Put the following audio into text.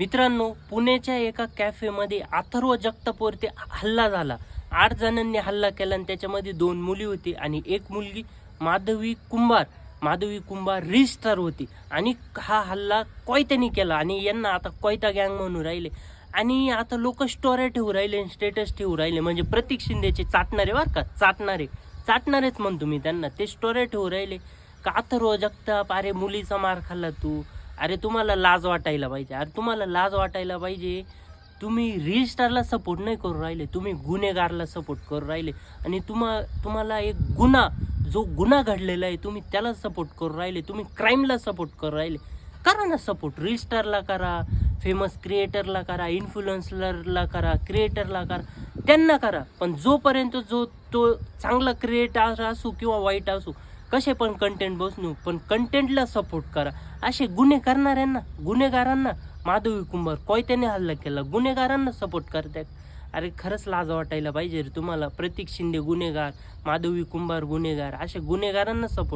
मित्रांनो, पुण्याच्या एका कॅफेमध्ये अथर्व जगतापवरती हल्ला झाला. 8 जणांनी हल्ला केला आणि त्याच्यामध्ये 2 मुली होती आणि एक मुलगी माधवी कुंभार. माधवी कुंभार रीस्टार होती आणि हा हल्ला कोयत्याने केला आणि यांना आता कोयता गँग म्हणून राहिले आणि आता लोक स्टोऱ्या ठेवू राहिले, स्टेटस ठेवू राहिले. म्हणजे प्रतीक शिंदेचे चाटणारे बरं का, चाटणारेच म्हणतो मी त्यांना. ते स्टोऱ्या ठेवू राहिले का अथर्व जगताप, अरे मुलीचा मार खाल्ला तू, अरे तुम्हाला लाज वाटायला पाहिजे, अरे तुम्हाला लाज वाटायला पाहिजे. तुम्ही रील स्टारला सपोर्ट नाही करू राहिले, तुम्ही गुन्हेगारला सपोर्ट करू राहिले आणि तुम्हाला एक जो गुन्हा घडलेला आहे तुम्ही त्याला सपोर्ट करू राहिले, तुम्ही क्राईमला सपोर्ट करू राहिले. करा ना सपोर्ट, रील स्टारला करा, फेमस क्रिएटरला करा, इन्फ्लुएन्सरला करा, क्रिएटरला करा, त्यांना करा. पण जोपर्यंत तो चांगला क्रिएटर असू किंवा वाईट असू, कसे पण कंटेंट बसणू, पण कंटेंटला सपोर्ट करा. असे गुन्हेगारांना माधवी कुंभार कोयत्याने हल्ला केला, गुन्हेगारांना सपोर्ट करतायत. अरे खरंच लाज वाटायला पाहिजे रे तुम्हाला. प्रतीक शिंदे गुन्हेगार, माधवी कुंभार गुन्हेगार, अशा गुन्हेगारांना सपोर्ट